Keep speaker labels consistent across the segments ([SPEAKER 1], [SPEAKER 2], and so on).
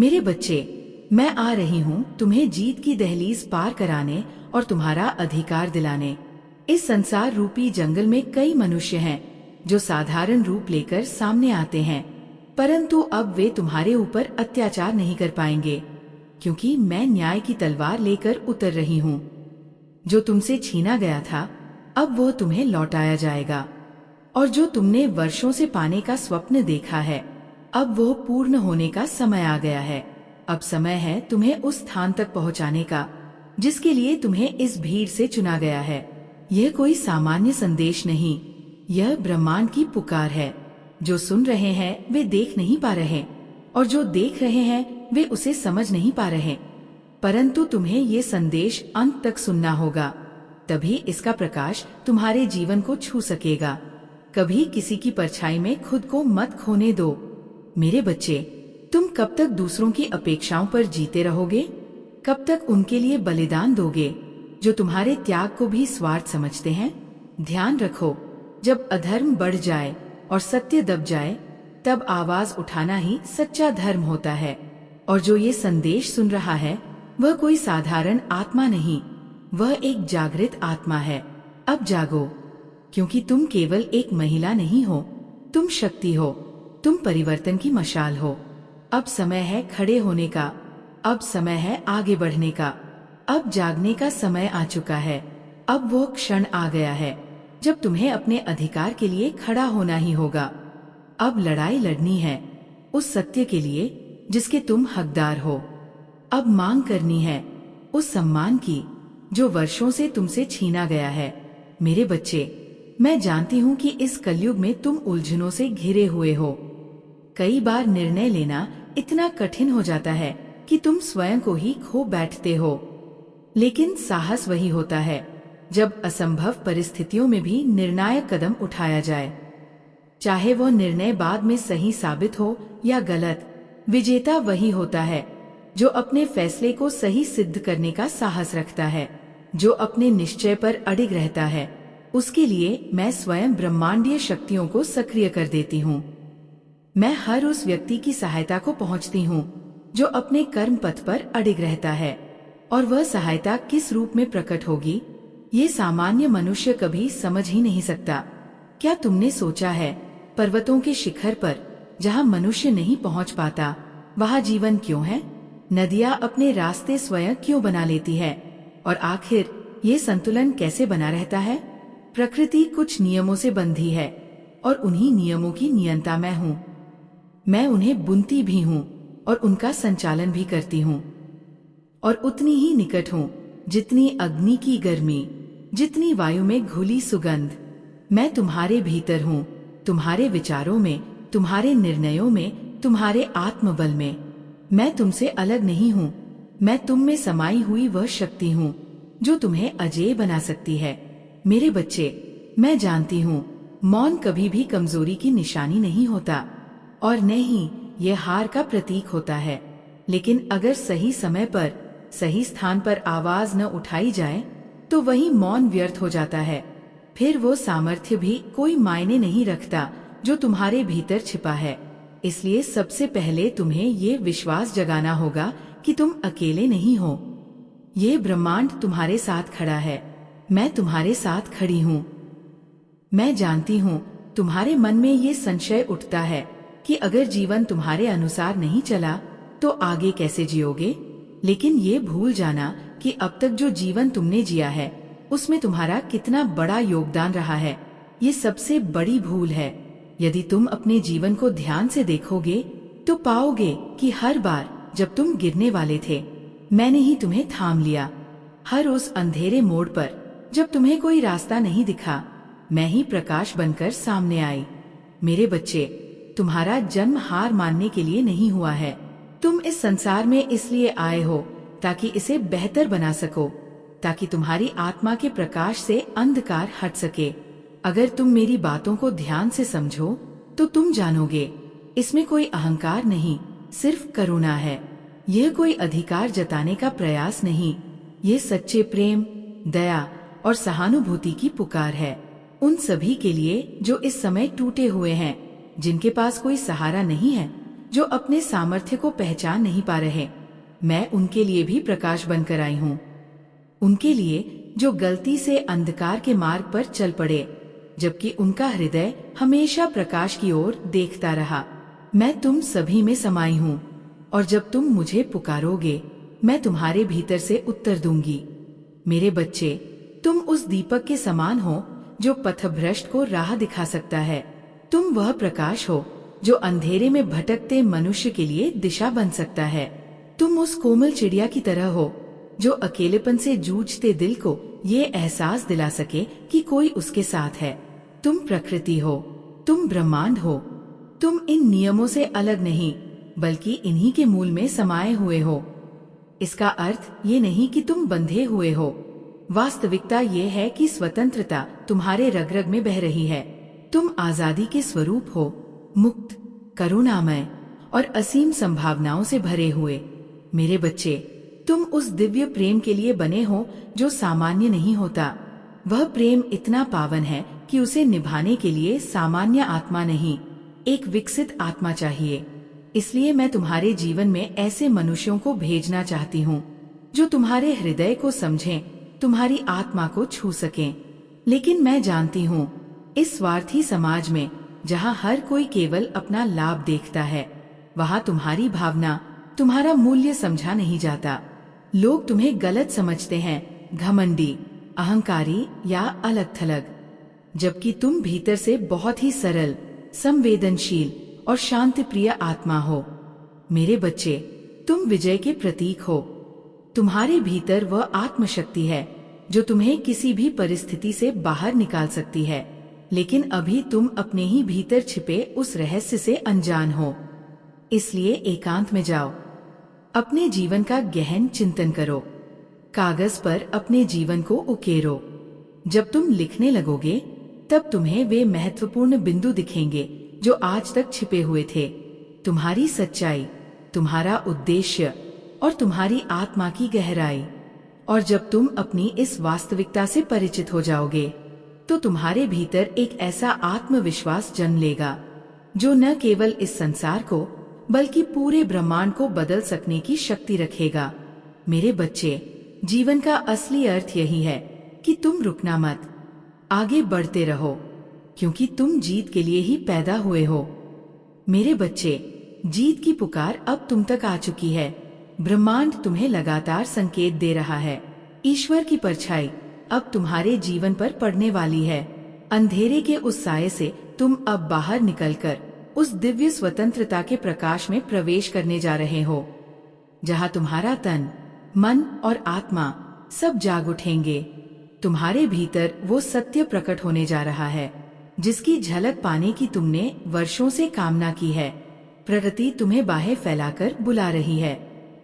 [SPEAKER 1] मेरे बच्चे, मैं आ रही हूँ तुम्हें जीत की दहलीज पार कराने और तुम्हारा अधिकार दिलाने। इस संसार रूपी जंगल में कई मनुष्य हैं जो साधारण रूप लेकर सामने आते हैं, परंतु अब वे तुम्हारे ऊपर अत्याचार नहीं कर पाएंगे, क्योंकि मैं न्याय की तलवार लेकर उतर रही हूँ। जो तुमसे छीना गया था अब वो तुम्हें लौटाया जाएगा, और जो तुमने वर्षों से पाने का स्वप्न देखा है अब वो पूर्ण होने का समय आ गया है। अब समय है तुम्हें उस स्थान तक पहुंचाने का जिसके लिए तुम्हें इस भीड़ से चुना गया है। यह कोई सामान्य संदेश नहीं, यह ब्रह्मांड की पुकार है। जो सुन रहे हैं वे देख नहीं पा रहे, और जो देख रहे हैं वे उसे समझ नहीं पा रहे, परंतु तुम्हें ये संदेश अंत तक सुनना होगा, तभी इसका प्रकाश तुम्हारे जीवन को छू सकेगा। कभी किसी की परछाई में खुद को मत खोने दो। मेरे बच्चे, तुम कब तक दूसरों की अपेक्षाओं पर जीते रहोगे? कब तक उनके लिए बलिदान दोगे जो तुम्हारे त्याग को भी स्वार्थ समझते हैं? ध्यान रखो, जब अधर्म बढ़ जाए और सत्य दब जाए तब आवाज उठाना ही सच्चा धर्म होता है। और जो ये संदेश सुन रहा है वह कोई साधारण आत्मा नहीं, वह एक जागृत आत्मा है। अब जागो, क्योंकि तुम केवल एक महिला नहीं हो, तुम शक्ति हो, तुम परिवर्तन की मशाल हो। अब समय है खड़े होने का, अब समय है आगे बढ़ने का, अब जागने का समय आ चुका है। अब वो क्षण आ गया है जब तुम्हें अपने अधिकार के लिए खड़ा होना ही होगा। अब लड़ाई लड़नी है उस सत्य के लिए जिसके तुम हकदार हो। अब मांग करनी है उस सम्मान की जो वर्षों से तुमसे छीना गया है। मेरे बच्चे, मैं जानती हूँ कि इस कलयुग में तुम उलझनों से घिरे हुए हो। कई बार निर्णय लेना इतना कठिन हो जाता है कि तुम स्वयं को ही खो बैठते हो, लेकिन साहस वही होता है जब असंभव परिस्थितियों में भी निर्णायक कदम उठाया जाए। चाहे वो निर्णय बाद में सही साबित हो या गलत, विजेता वही होता है जो अपने फैसले को सही सिद्ध करने का साहस रखता है, जो अपने निश्चय पर अडिग रहता है। उसके लिए मैं स्वयं ब्रह्मांडीय शक्तियों को सक्रिय कर देती हूँ। मैं हर उस व्यक्ति की सहायता को पहुँचती हूँ जो अपने कर्म पथ पर अडिग रहता है, और वह सहायता किस रूप में प्रकट होगी ये सामान्य मनुष्य कभी समझ ही नहीं सकता। क्या तुमने सोचा है पर्वतों के शिखर पर जहाँ मनुष्य नहीं पहुँच पाता वहाँ जीवन क्यों है? नदियाँ अपने रास्ते स्वयं क्यों बना लेती है? और आखिर ये संतुलन कैसे बना रहता है? प्रकृति कुछ नियमों से बंधी है और उन्हीं नियमों की नियंता मैं हूँ। मैं उन्हें बुनती भी हूँ और उनका संचालन भी करती हूँ, और उतनी ही निकट हूँ जितनी अग्नि की गर्मी, जितनी वायु में घुली सुगंध। मैं तुम्हारे भीतर हूँ, तुम्हारे विचारों में, तुम्हारे निर्णयों में, तुम्हारे आत्मबल में। मैं तुमसे अलग नहीं हूँ, मैं तुम में समाई हुई वह शक्ति हूँ जो तुम्हें अजेय बना सकती है। मेरे बच्चे, मैं जानती हूँ मौन कभी भी कमजोरी की निशानी नहीं होता, और न ही यह हार का प्रतीक होता है। लेकिन अगर सही समय पर सही स्थान पर आवाज न उठाई जाए तो वही मौन व्यर्थ हो जाता है। फिर वो सामर्थ्य भी कोई मायने नहीं रखता जो तुम्हारे भीतर छिपा है। इसलिए सबसे पहले तुम्हें ये विश्वास जगाना होगा कि तुम अकेले नहीं हो। ये ब्रह्मांड तुम्हारे साथ खड़ा है, मैं तुम्हारे साथ खड़ी हूँ। मैं जानती हूँ तुम्हारे मन में ये संशय उठता है कि अगर जीवन तुम्हारे अनुसार नहीं चला तो आगे कैसे जियोगे। लेकिन ये भूल जाना कि अब तक जो जीवन तुमने जिया है उसमें तुम्हारा कितना बड़ा योगदान रहा है, ये सबसे बड़ी भूल है। यदि तुम अपने जीवन को ध्यान से देखोगे तो पाओगे कि हर बार जब तुम गिरने वाले थे मैंने ही तुम्हें थाम लिया। हर उस अंधेरे मोड़ पर जब तुम्हें कोई रास्ता नहीं दिखा, मैं ही प्रकाश बनकर सामने आई। मेरे बच्चे, तुम्हारा जन्म हार मानने के लिए नहीं हुआ है। तुम इस संसार में इसलिए आए हो ताकि इसे बेहतर बना सको, ताकि तुम्हारी आत्मा के प्रकाश से अंधकार हट सके। अगर तुम मेरी बातों को ध्यान से समझो तो तुम जानोगे इसमें कोई अहंकार नहीं, सिर्फ करुणा है। यह कोई अधिकार जताने का प्रयास नहीं, ये सच्चे प्रेम, दया और सहानुभूति की पुकार है। उन सभी के लिए जो इस समय टूटे हुए हैं, जिनके पास कोई सहारा नहीं है, जो अपने सामर्थ्य को पहचान नहीं पा रहे, मैं उनके लिए भी प्रकाश बनकर आई हूँ। उनके लिए जो गलती से अंधकार के मार्ग पर चल पड़े, जबकि उनका हृदय हमेशा प्रकाश की ओर देखता रहा। मैं तुम सभी में समाई हूँ, और जब तुम मुझे पुकारोगे मैं तुम्हारे भीतर से उत्तर दूंगी। मेरे बच्चे, तुम उस दीपक के समान हो जो पथभ्रष्ट को राह दिखा सकता है। तुम वह प्रकाश हो जो अंधेरे में भटकते मनुष्य के लिए दिशा बन सकता है। तुम उस कोमल चिड़िया की तरह हो जो अकेलेपन से जूझते दिल को ये एहसास दिला सके कि कोई उसके साथ है। तुम प्रकृति हो, तुम ब्रह्मांड हो। तुम इन नियमों से अलग नहीं, बल्कि इन्हीं के मूल में समाये हुए हो। इसका अर्थ ये नहीं कि तुम बंधे हुए हो। वास्तविकता ये है कि स्वतंत्रता तुम्हारे रग रग में बह रही है। तुम आजादी के स्वरूप हो, मुक्त, करुणामय और असीम संभावनाओं से भरे हुए। मेरे बच्चे, तुम उस दिव्य प्रेम के लिए बने हो जो सामान्य नहीं होता। वह प्रेम इतना पावन है कि उसे निभाने के लिए सामान्य आत्मा नहीं, एक विकसित आत्मा चाहिए। इसलिए मैं तुम्हारे जीवन में ऐसे मनुष्यों को भेजना चाहती हूँ जो तुम्हारे हृदय को समझें, तुम्हारी आत्मा को छू सकें। लेकिन मैं जानती हूँ, इस स्वार्थी समाज में जहाँ हर कोई केवल अपना लाभ देखता है, वहाँ तुम्हारी भावना, तुम्हारा मूल्य समझा नहीं जाता। लोग तुम्हें गलत समझते हैं, घमंडी, अहंकारी या अलग थलग, जबकि तुम भीतर से बहुत ही सरल, संवेदनशील और शांति प्रिय आत्मा हो। मेरे बच्चे, तुम विजय के प्रतीक हो। तुम्हारे भीतर वह आत्मशक्ति है जो तुम्हें किसी भी परिस्थिति से बाहर निकाल सकती है, लेकिन अभी तुम अपने ही भीतर छिपे उस रहस्य से अनजान हो। इसलिए एकांत में जाओ, अपने जीवन का गहन चिंतन करो, कागज पर अपने जीवन को उकेरो। जब तुम लिखने लगोगे तब तुम्हें वे महत्वपूर्ण बिंदु दिखेंगे जो आज तक छिपे हुए थे। तुम्हारी सच्चाई, तुम्हारा उद्देश्य और तुम्हारी आत्मा की गहराई। और जब तुम अपनी इस वास्तविकता से परिचित हो जाओगे तो तुम्हारे भीतर एक ऐसा आत्मविश्वास जन्म लेगा जो न केवल इस संसार को बल्कि पूरे ब्रह्मांड को बदल सकने की शक्ति रखेगा। मेरे बच्चे, जीवन का असली अर्थ यही है कि तुम रुकना मत, आगे बढ़ते रहो, क्योंकि तुम जीत के लिए ही पैदा हुए हो। मेरे बच्चे, जीत की पुकार अब तुम तक आ चुकी है। ब्रह्मांड तुम्हें लगातार संकेत दे रहा है। ईश्वर की परछाई अब तुम्हारे जीवन पर पड़ने वाली है। अंधेरे के उस साये से तुम अब बाहर निकलकर उस दिव्य स्वतंत्रता के प्रकाश में प्रवेश करने जा रहे हो, जहाँ तुम्हारा तन, मन और आत्मा सब जाग उठेंगे। तुम्हारे भीतर वो सत्य प्रकट होने जा रहा है जिसकी झलक पाने की तुमने वर्षों से कामना की है। प्रकृति तुम्हें बाहें फैलाकर बुला रही है।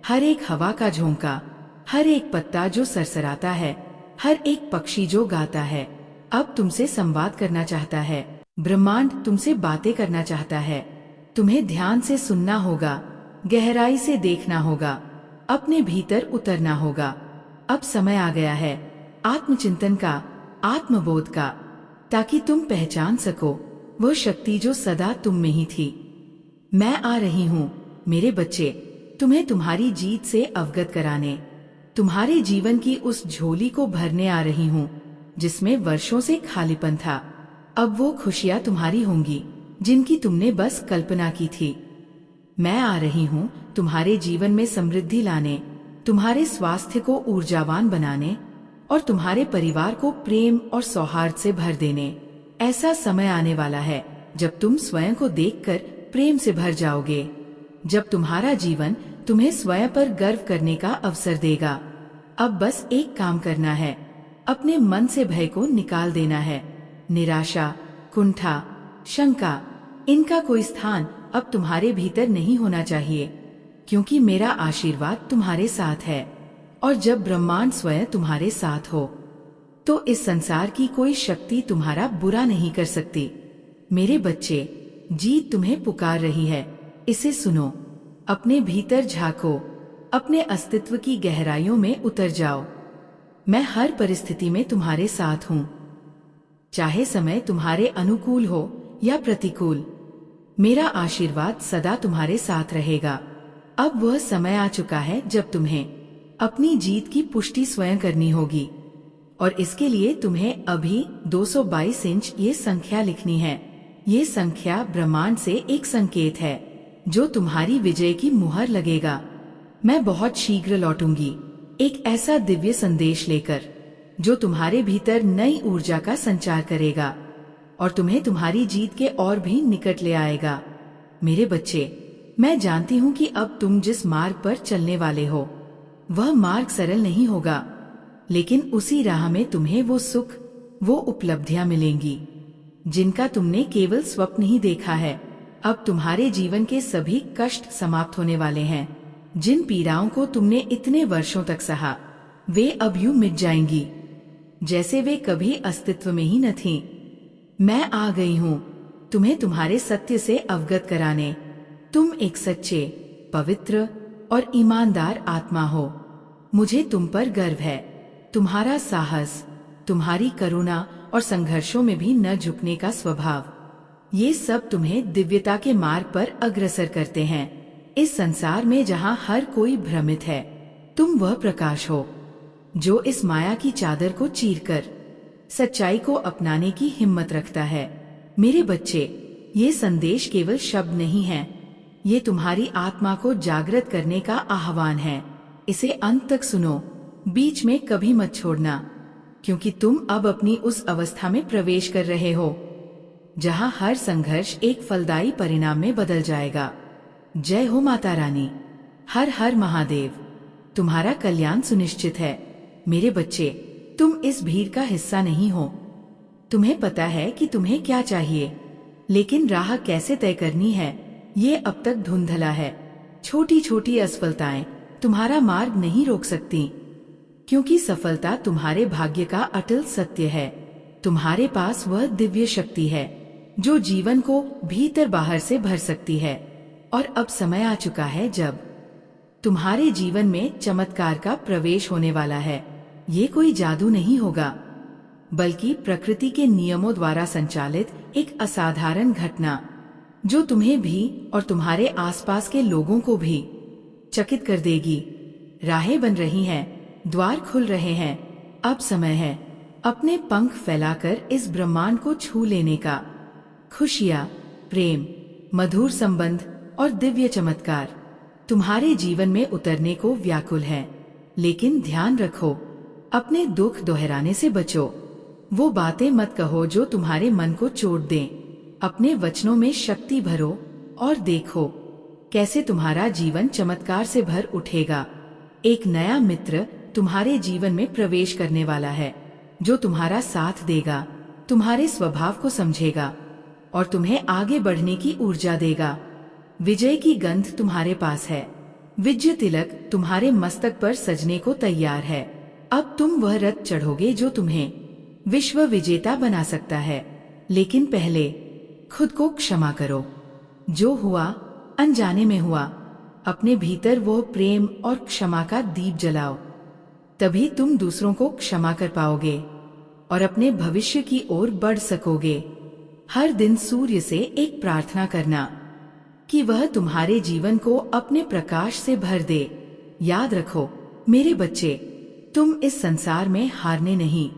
[SPEAKER 1] हर एक हवा का झोंका, हर एक पत्ता जो सरसराता है, हर एक पक्षी जो गाता है, अब तुमसे संवाद करना चाहता है। ब्रह्मांड तुमसे बातें करना चाहता है। तुम्हें ध्यान से सुनना होगा, गहराई से देखना होगा, अपने भीतर उतरना होगा। अब समय आ गया है आत्मचिंतन का, आत्मबोध का, ताकि तुम पहचान सको वह शक्ति जो सदा तुम में ही थी। मैं आ रही हूँ मेरे बच्चे, तुम्हें तुम्हारी जीत से अवगत कराने, तुम्हारे जीवन की उस झोली को भरने आ रही हूँ जिसमें वर्षों से खालीपन था। अब वो खुशियाँ तुम्हारी होंगी जिनकी तुमने बस कल्पना की थी। मैं आ रही हूँ तुम्हारे जीवन में समृद्धि लाने, तुम्हारे स्वास्थ्य को ऊर्जावान बनाने और तुम्हारे परिवार को प्रेम और सौहार्द से भर देने। ऐसा समय आने वाला है जब तुम स्वयं को देखकर प्रेम से भर जाओगे, जब तुम्हारा जीवन तुम्हें स्वयं पर गर्व करने का अवसर देगा। अब बस एक काम करना है, अपने मन से भय को निकाल देना है। निराशा, कुंठा, शंका, इनका कोई स्थान अब तुम्हारे भीतर नहीं होना चाहिए, क्योंकि मेरा आशीर्वाद तुम्हारे साथ है। और जब ब्रह्मांड स्वयं तुम्हारे साथ हो तो इस संसार की कोई शक्ति तुम्हारा बुरा नहीं कर सकती। मेरे बच्चे, जीत तुम्हें पुकार रही है, इसे सुनो, अपने भीतर झांको, अपने अस्तित्व की गहराइयों में उतर जाओ। मैं हर परिस्थिति में तुम्हारे साथ हूँ, चाहे समय तुम्हारे अनुकूल हो या प्रतिकूल। मेरा आशीर्वाद सदा तुम्हारे साथ रहेगा। अब वह समय आ चुका है जब तुम्हें अपनी जीत की पुष्टि स्वयं करनी होगी, और इसके लिए तुम्हें अभी 222 इंच ये संख्या लिखनी है। ये संख्या ब्रह्मांड से एक संकेत है जो तुम्हारी विजय की मुहर लगेगा। मैं बहुत शीघ्र लौटूंगी, एक ऐसा दिव्य संदेश लेकर जो तुम्हारे भीतर नई ऊर्जा का संचार करेगा और तुम्हें तुम्हारी जीत के और भी निकट ले आएगा। मेरे बच्चे, मैं जानती हूँ कि अब तुम जिस मार्ग पर चलने वाले हो वह मार्ग सरल नहीं होगा, लेकिन उसी राह में तुम्हें वो सुख, वो उपलब्धियां मिलेंगी जिनका तुमने केवल स्वप्न ही देखा है। अब तुम्हारे जीवन के सभी कष्ट समाप्त होने वाले हैं। जिन पीड़ाओं को तुमने इतने वर्षों तक सहा, वे अब यूं मिट जाएंगी जैसे वे कभी अस्तित्व में ही न थीं। मैं आ गई हूँ तुम्हें तुम्हारे सत्य से अवगत कराने। तुम एक सच्चे, पवित्र और ईमानदार आत्मा हो। मुझे तुम पर गर्व है। तुम्हारा साहस, तुम्हारी करुणा और संघर्षों में भी न झुकने का स्वभाव, ये सब तुम्हें दिव्यता के मार्ग पर अग्रसर करते हैं। इस संसार में जहाँ हर कोई भ्रमित है, तुम वह प्रकाश हो जो इस माया की चादर को चीरकर सच्चाई को अपनाने की हिम्मत रखता है। मेरे बच्चे, ये संदेश केवल शब्द नहीं है, ये तुम्हारी आत्मा को जागृत करने का आह्वान है। इसे अंत तक सुनो, बीच में कभी मत छोड़ना, क्योंकि तुम अब अपनी उस अवस्था में प्रवेश कर रहे हो जहां हर संघर्ष एक फलदायी परिणाम में बदल जाएगा। जय हो माता रानी। हर हर महादेव। तुम्हारा कल्याण सुनिश्चित है। मेरे बच्चे, तुम इस भीड़ का हिस्सा नहीं हो। तुम्हें पता है कि तुम्हें क्या चाहिए, लेकिन राह कैसे तय करनी है ये अब तक धुंधला है। छोटी छोटी असफलताएं तुम्हारा मार्ग नहीं रोक सकती, क्योंकि सफलता तुम्हारे भाग्य का अटल सत्य है। तुम्हारे पास वह दिव्य शक्ति है जो जीवन को भीतर बाहर से भर सकती है। और अब समय आ चुका है जब तुम्हारे जीवन में चमत्कार का प्रवेश होने वाला है। ये कोई जादू नहीं होगा, बल्कि प्रकृति के नियमों द्वारा संचालित एक असाधारण घटना जो तुम्हें भी और तुम्हारे आसपास के लोगों को भी चकित कर देगी। राहें बन रही हैं, द्वार खुल रहे हैं। अब समय है अपने पंख फैलाकर इस ब्रह्मांड को छू लेने का। खुशियाँ, प्रेम, मधुर संबंध और दिव्य चमत्कार तुम्हारे जीवन में उतरने को व्याकुल है। लेकिन ध्यान रखो, अपने दुख दोहराने से बचो। वो बातें मत कहो जो तुम्हारे मन को चोट दें। अपने वचनों में शक्ति भरो और देखो कैसे तुम्हारा जीवन चमत्कार से भर उठेगा। एक नया मित्र तुम्हारे जीवन में प्रवेश करने वाला है जो तुम्हारा साथ देगा, तुम्हारे स्वभाव को समझेगा और तुम्हें आगे बढ़ने की ऊर्जा देगा। विजय की गंध तुम्हारे पास है। विजय तिलक तुम्हारे मस्तक पर सजने को तैयार है। अब तुम वह रथ चढ़ोगे जो तुम्हें विश्व विजेता बना सकता है। लेकिन पहले खुद को क्षमा करो। जो हुआ अनजाने में हुआ। अपने भीतर वो प्रेम और क्षमा का दीप जलाओ, तभी तुम दूसरों को क्षमा कर पाओगे और अपने भविष्य की ओर बढ़ सकोगे। हर दिन सूर्य से एक प्रार्थना करना कि वह तुम्हारे जीवन को अपने प्रकाश से भर दे। याद रखो मेरे बच्चे, तुम इस संसार में हारने नहीं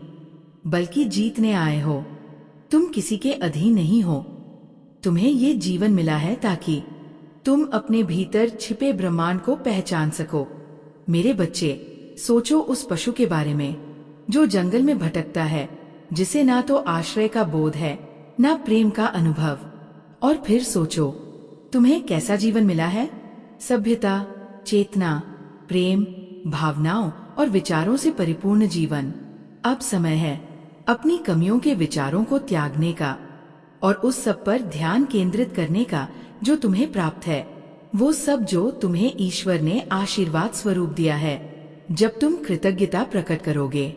[SPEAKER 1] बल्कि जीतने आए हो। तुम किसी के अधीन नहीं हो। तुम्हें ये जीवन मिला है ताकि तुम अपने भीतर छिपे ब्रह्मांड को पहचान सको। मेरे बच्चे, सोचो उस पशु के बारे में जो जंगल में भटकता है, जिसे ना तो आश्रय का बोध है ना प्रेम का अनुभव। और फिर सोचो तुम्हें कैसा जीवन मिला है। सभ्यता, चेतना, प्रेम, भावनाओं और विचारों से परिपूर्ण जीवन। अब समय है अपनी कमियों के विचारों को त्यागने का और उस सब पर ध्यान केंद्रित करने का जो तुम्हें प्राप्त है, वो सब जो तुम्हें ईश्वर ने आशीर्वाद स्वरूप दिया है। जब तुम कृतज्ञता प्रकट करोगे,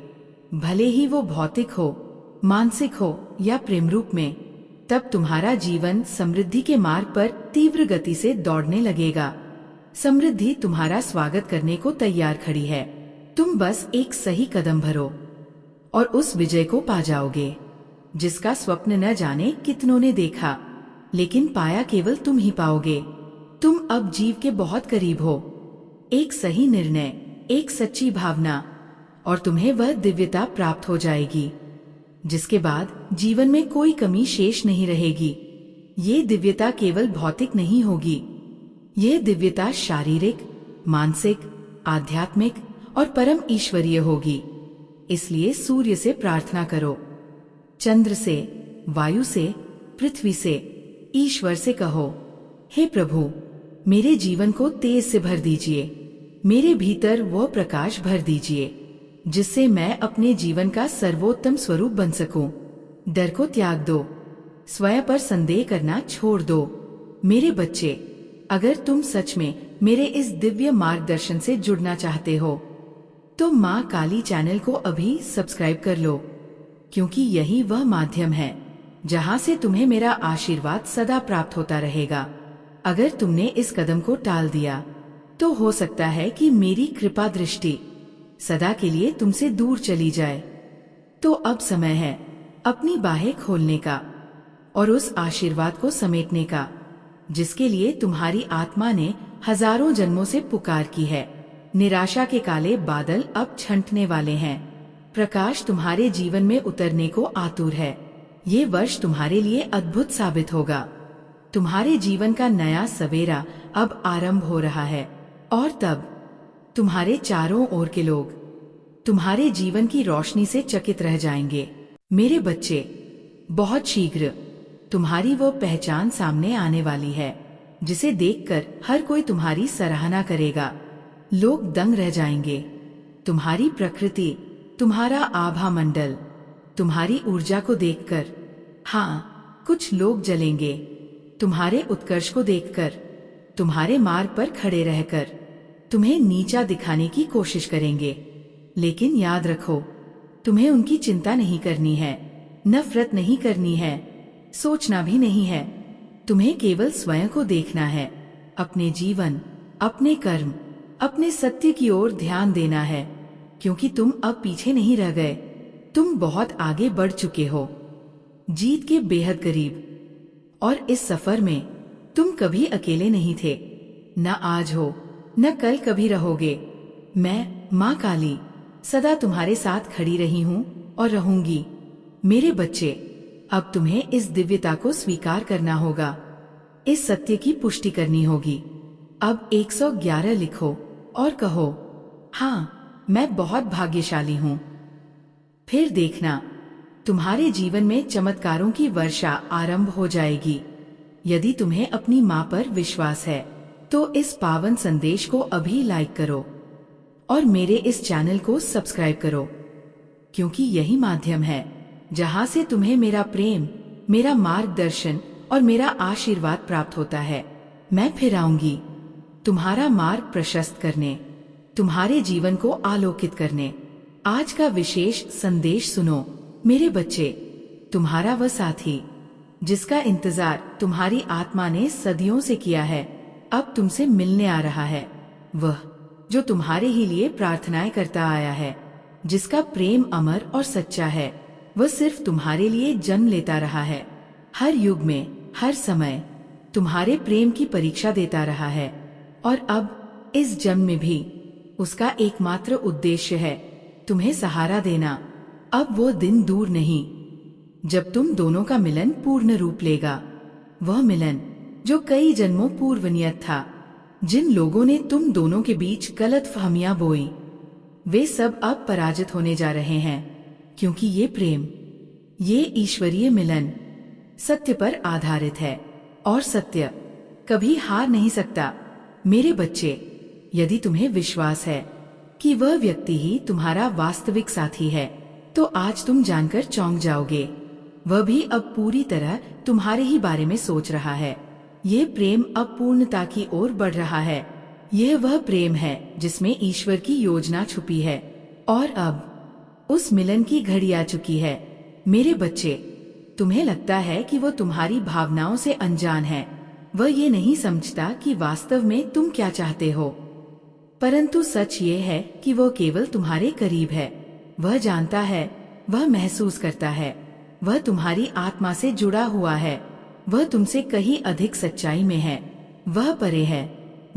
[SPEAKER 1] भले ही वो भौतिक हो, मानसिक हो या प्रेम रूप में, तब तुम्हारा जीवन समृद्धि के मार्ग पर तीव्र गति से दौड़ने लगेगा। समृद्धि तुम्हारा स्वागत करने को तैयार खड़ी है। तुम बस एक सही कदम भरो और उस विजय को पा जाओगे जिसका स्वप्न न जाने कितनों ने देखा। लेकिन पाया केवल तुम ही पाओगे। तुम अब जीव के बहुत करीब हो। एक सही निर्णय, एक सच्ची भावना, और तुम्हें वह दिव्यता प्राप्त हो जाएगी जिसके बाद जीवन में कोई कमी शेष नहीं रहेगी। ये दिव्यता केवल भौतिक नहीं होगी, यह दिव्यता शारीरिक, मानसिक, आध्यात्मिक और परम ईश्वरीय होगी। इसलिए सूर्य से प्रार्थना करो, चंद्र से, वायु से, पृथ्वी से, ईश्वर से कहो, हे प्रभु, मेरे जीवन को तेज से भर दीजिए, मेरे भीतर वो प्रकाश भर दीजिए जिससे मैं अपने जीवन का सर्वोत्तम स्वरूप बन सकूं। डर को त्याग दो, स्वयं पर संदेह करना छोड़ दो। मेरे बच्चे, अगर तुम सच में मेरे इस दिव्य मार्गदर्शन से जुड़ना चाहते हो तो माँ काली चैनल को अभी सब्सक्राइब कर लो, क्योंकि यही वह माध्यम है जहाँ से तुम्हें मेरा आशीर्वाद सदा प्राप्त होता रहेगा। अगर तुमने इस कदम को टाल दिया तो हो सकता है कि मेरी कृपा दृष्टि सदा के लिए तुमसे दूर चली जाए। तो अब समय है अपनी बाहें खोलने का और उस आशीर्वाद को समेटने का जिसके लिए तुम्हारी आत्मा ने हजारों जन्मों से पुकार की है। निराशा के काले बादल अब छंटने वाले हैं, प्रकाश तुम्हारे जीवन में उतरने को आतुर है। ये वर्ष तुम्हारे लिए अद्भुत साबित होगा। तुम्हारे जीवन का नया सवेरा अब आरंभ हो रहा है और तब तुम्हारे चारों ओर के लोग तुम्हारे जीवन की रोशनी से चकित रह जाएंगे। मेरे बच्चे, बहुत शीघ्र तुम्हारी वो पहचान सामने आने वाली है जिसे देखकर हर कोई तुम्हारी सराहना करेगा। लोग दंग रह जाएंगे। तुम्हारी प्रकृति, तुम्हारा आभा मंडल, तुम्हारी ऊर्जा को देखकर। हाँ, कुछ लोग जलेंगे तुम्हारे उत्कर्ष को देखकर, तुम्हारे मार्ग पर खड़े रहकर तुम्हें नीचा दिखाने की कोशिश करेंगे। लेकिन याद रखो, तुम्हें उनकी चिंता नहीं करनी है, नफरत नहीं करनी है, सोचना भी नहीं है। तुम्हें केवल स्वयं को देखना है, अपने जीवन, अपने कर्म, अपने सत्य की ओर ध्यान देना है, क्योंकि तुम अब पीछे नहीं रह गए। तुम बहुत आगे बढ़ चुके हो, जीत के बेहद करीब। और इस सफर में तुम कभी अकेले नहीं थे, न आज हो न कल कभी रहोगे। मैं माँ काली सदा तुम्हारे साथ खड़ी रही हूँ और रहूंगी। मेरे बच्चे, अब तुम्हें इस दिव्यता को स्वीकार करना होगा, इस सत्य की पुष्टि करनी होगी। अब 111 लिखो और कहो, हाँ, मैं बहुत भाग्यशाली हूँ। फिर देखना, तुम्हारे जीवन में चमत्कारों की वर्षा आरंभ हो जाएगी। यदि तुम्हें अपनी माँ पर विश्वास है तो इस पावन संदेश को अभी लाइक करो और मेरे इस चैनल को सब्सक्राइब करो, क्योंकि यही माध्यम है जहाँ से तुम्हें मेरा प्रेम, मेरा मार्गदर्शन और मेरा आशीर्वाद प्राप्त होता है। मैं फिर आऊंगी तुम्हारा मार्ग प्रशस्त करने, तुम्हारे जीवन को आलोकित करने। आज का विशेष संदेश सुनो मेरे बच्चे। तुम्हारा वह साथी जिसका इंतजार तुम्हारी आत्मा ने सदियों से किया है, अब तुमसे मिलने आ रहा है। वह जो तुम्हारे ही लिए प्रार्थनाएं करता आया है, जिसका प्रेम अमर और सच्चा है, वह सिर्फ तुम्हारे लिए जन्म लेता रहा है। हर युग में, हर समय तुम्हारे प्रेम की परीक्षा देता रहा है और अब इस जन्म में भी उसका एकमात्र उद्देश्य है तुम्हें सहारा देना। अब वो दिन दूर नहीं जब तुम दोनों का मिलन पूर्ण रूप लेगा। वह मिलन जो कई जन्मों पूर्व नियत था। जिन लोगों ने तुम दोनों के बीच गलतफहमियां बोई, वे सब अब पराजित होने जा रहे हैं, क्योंकि ये प्रेम, ये ईश्वरीय मिलन सत्य पर आधारित है और सत्य कभी हार नहीं सकता। मेरे बच्चे, यदि तुम्हें विश्वास है कि वह व्यक्ति ही तुम्हारा वास्तविक साथी है, तो आज तुम जानकर चौंक जाओगे। वह भी अब पूरी तरह तुम्हारे ही बारे में सोच रहा है। ये प्रेम अब पूर्णता की ओर बढ़ रहा है। यह वह प्रेम है जिसमें ईश्वर की योजना छुपी है और अब उस मिलन की घड़ी आ चुकी है। मेरे बच्चे, तुम्हें लगता है कि वो तुम्हारी भावनाओं से अनजान है। वह ये नहीं समझता कि वास्तव में तुम क्या चाहते हो, परंतु सच ये है कि वो केवल तुम्हारे करीब है। वह जानता है, वह महसूस करता है, वह तुम्हारी आत्मा से जुड़ा हुआ है। वह तुमसे कहीं अधिक सच्चाई में है, वह परे है,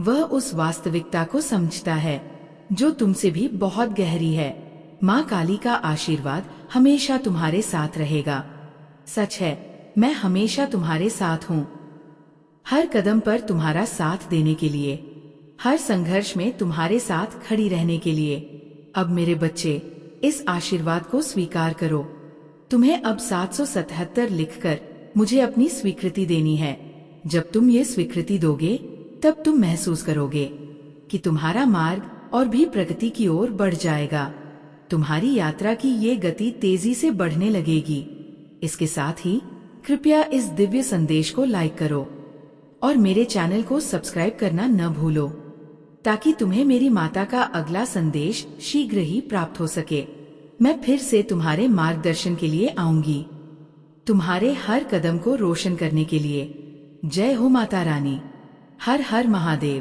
[SPEAKER 1] वह उस वास्तविकता को समझता है जो तुमसे भी बहुत गहरी है। माँ काली का आशीर्वाद हमेशा तुम्हारे साथ रहेगा। सच है, मैं हमेशा तुम्हारे साथ हूँ, हर कदम पर तुम्हारा साथ देने के लिए, हर संघर्ष में तुम्हारे साथ खड़ी रहने के लिए। अब मेरे बच्चे, इस आशीर्वाद को स्वीकार करो। तुम्हें अब 777 लिखकर मुझे अपनी स्वीकृति देनी है। जब तुम ये स्वीकृति दोगे तब तुम महसूस करोगे कि तुम्हारा मार्ग और भी प्रगति की ओर बढ़ जाएगा। तुम्हारी यात्रा की ये गति तेजी से बढ़ने लगेगी। इसके साथ ही कृपया इस दिव्य संदेश को लाइक करो और मेरे चैनल को सब्सक्राइब करना न भूलो, ताकि तुम्हें मेरी माता का अगला संदेश शीघ्र ही प्राप्त हो सके। मैं फिर से तुम्हारे मार्गदर्शन के लिए आऊंगी, तुम्हारे हर कदम को रोशन करने के लिए। जय हो माता रानी। हर हर महादेव।